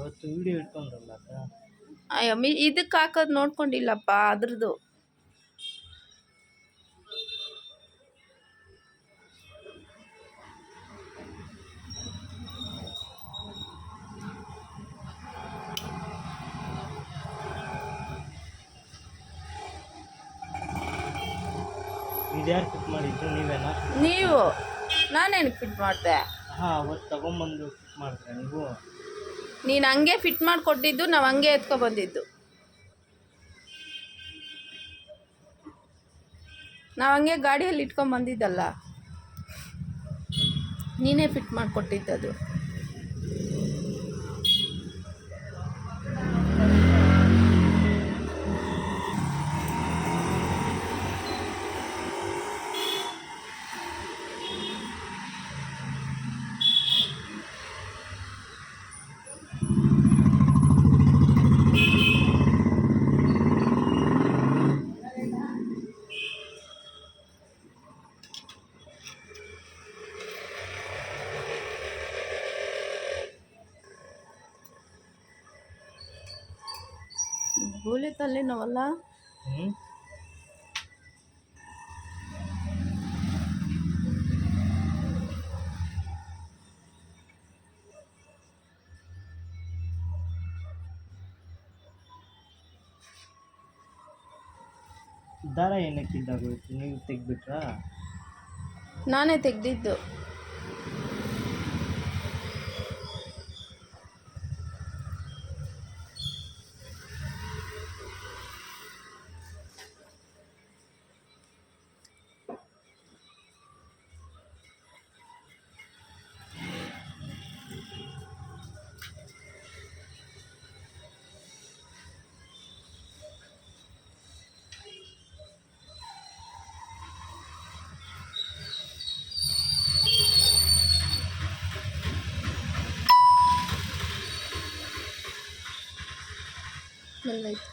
ಅವತ್ತು ವಿಡಿಯೋ ಇಟ್ಕೊಂಡ್ರಲ್ಲ ಅಕ್ಕ. ಅಯ್ಯೋ ಇದಕ್ಕೆ ಹಾಕೋದು ನೋಡ್ಕೊಂಡಿಲ್ಲಪ್ಪ ಅದ್ರದ್ದು. ಇದ್ಯಾರು ಫಿಟ್ ಮಾಡಿದ್ದು ನೀವೇನಾ? ನೀವು. ನಾನೇನು ಫಿಟ್ ಮಾಡಿದೆ? ಹಾಂ, ಅವತ್ತು ತಗೊಂಬಂದು ಫಿಟ್ ಮಾಡಿದ್ರೆ ನೀವು? ನೀನು ಹಂಗೆ ಫಿಟ್ ಮಾಡಿಕೊಟ್ಟಿದ್ದು, ನಾವು ಹಂಗೆ ಎತ್ಕೊಬಂದಿದ್ದು. ನಾವು ಹಂಗೆ ಗಾಡಿಯಲ್ಲಿ ಇಟ್ಕೊಂಬಂದಿದ್ದಲ್ಲ, ನೀನೇ ಫಿಟ್ ಮಾಡಿಕೊಟ್ಟಿದ್ದದು. ಗೋಲಿ ತಲೆ ನಾವಲ್ಲ. ದಾರ ಏನಕ್ಕಿದ್ದಾಗೋಯ್ತು? ನೀವು ತೆಗ್ಬಿಟ್ರಾ? ನಾನೇ ತೆಗ್ದಿದ್ದು. ಬಂದಾಯ್ತು.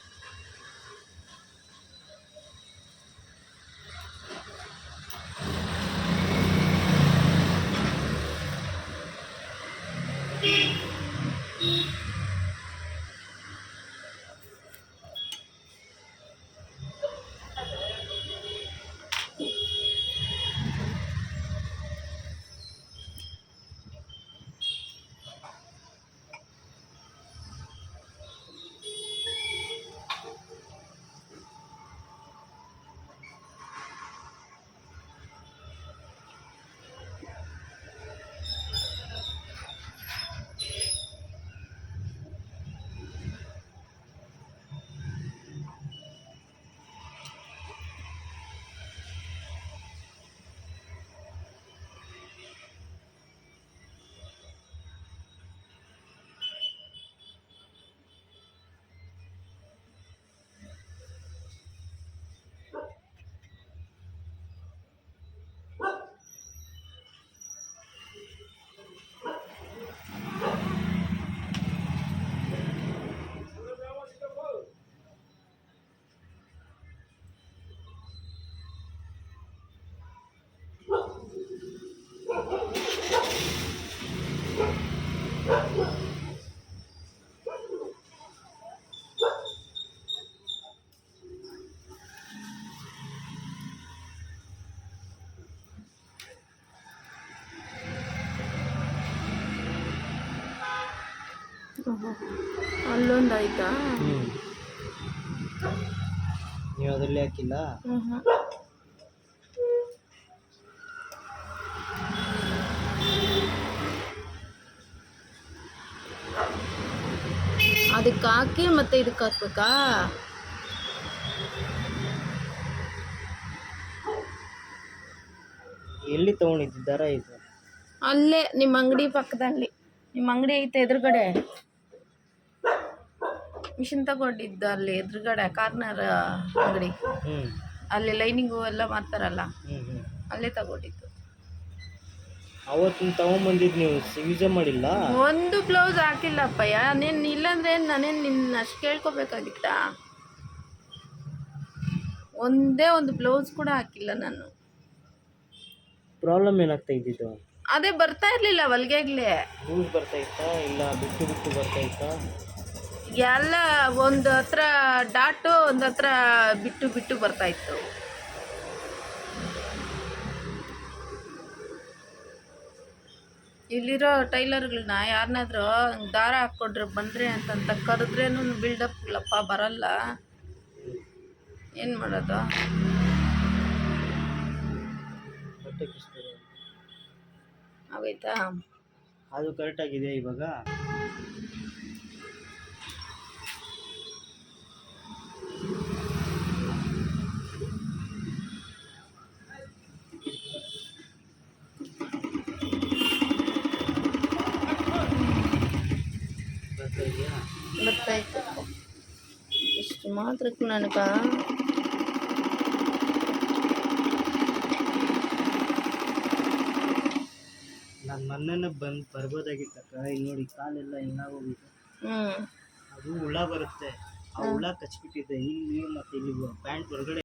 ಅಲ್ಲೊಂದು ಆಯ್ತಾ? ನೀವು ಅದರಲ್ಲಿ ಹಾಕಿಲ್ಲ? ಅದಕ್ಕೆ ಹಾಕಿ ಮತ್ತೆ ಇದಕ್ಕೆ ಹಾಕ್ಬೇಕಾ? ಎಲ್ಲಿ ತಗೊಂಡಿದ್ದಾರ ಇದು? ಅಲ್ಲೇ ನಿಮ್ಮ ಅಂಗಡಿ ಪಕ್ಕದಲ್ಲಿ. ನಿಮ್ಮ ಅಂಗಡಿ ಐತೆ ಎದುರುಗಡೆ. ಮಿಷಿನ್ ತಗೊಂಡಿದ್ದು ಅಲ್ಲಿ ಎದುರುಗಡೆ ಕಾರ್ನರ್ ಅಂಗಡಿ. ಅಲ್ಲಿ ಲೈನಿಂಗು ಎಲ್ಲ ಮಾಡ್ತಾರಲ್ಲ, ಅಲ್ಲೇ ತಗೊಂಡಿದ್ದು. ಅವತ್ತು ತಗೊಂಬಂದಿದ್ದು ನೀವು ಯೂಸೇ ಮಾಡಿಲ್ಲ? ಒಂದು ಬ್ಲೌಸ್ ಹಾಕಿಲ್ಲಪ್ಪಯ್ಯ. ನೀನು ಇಲ್ಲಾಂದ್ರೆ ನಾನೇನು ನಿನ್ನ ಅಷ್ಟು ಕೇಳ್ಕೊಬೇಕಾಗಿತ್ತಾ? ಒಂದೇ ಒಂದು ಬ್ಲೌಸ್ ಕೂಡ ಹಾಕಿಲ್ಲ ನಾನು. ಪ್ರಾಬ್ಲಮ್ ಏನಾಗ್ತಾ ಇದ್ದಿದ್ದು? ಅದೇ ಬರ್ತಾ ಇರಲಿಲ್ಲ ಹೊಲ್ಗೆಗ್ಲೆ. ಲೂಸ್ ಬರ್ತೈತಾ ಇಲ್ಲ ಬಿಟ್ಟು ಬಿಟ್ಟು ಬರ್ತೈತಾ? ಎಲ್ಲ ಒಂದು ಹತ್ರ ಡಾಟು ಒಂದು ಹತ್ರ ಬಿಟ್ಟು ಬಿಟ್ಟು ಬರ್ತಾ ಇತ್ತು. ಇಲ್ಲಿರೋ ಟೈಲರ್ಗಳನ್ನ ಯಾರನ್ನಾದ್ರೂ ದಾರ ಹಾಕ್ಕೊಡ್ರೆ ಬಂದ್ರೆ ಅಂತಂತ ಕರೆದ್ರೇನು ಬಿಲ್ಡಪ್ ಇಲ್ಲಪ್ಪ, ಬರಲ್ಲ. ಏನು ಮಾಡೋದು? ಬಟ್ಟೆ ಕಿಸ್ತಾರೆ. ಆಗೋಯ್ತಾ? ಅದು ಕರೆಕ್ಟಾಗಿದೆ ಇವಾಗ. ಬರ್ತಾ ಇದೆಯಾ? ಬರ್ತಾಯಿತ್ತು. ಇಷ್ಟು ಮಾತ್ರಕ್ಕೆ ನನಗೆ ನಾನು ಮೊನ್ನೆ ಬರ್ಬೋದಾಗಿತ್ತಕ್ಕ. ಇಲ್ಲಿ ನೋಡಿ ಕಾಲೆಲ್ಲ ಹೆಂಗಾಗೋಗಿದೆ. ಅದು ಹುಳ ಬರುತ್ತೆ. ಆ ಹುಳ ಕಚ್ಬಿಟ್ಟಿದೆ ಇಲ್ಲಿ ಮತ್ತು ಇಲ್ಲಿ ಪ್ಯಾಂಟ್ ಹೊರಗಡೆ.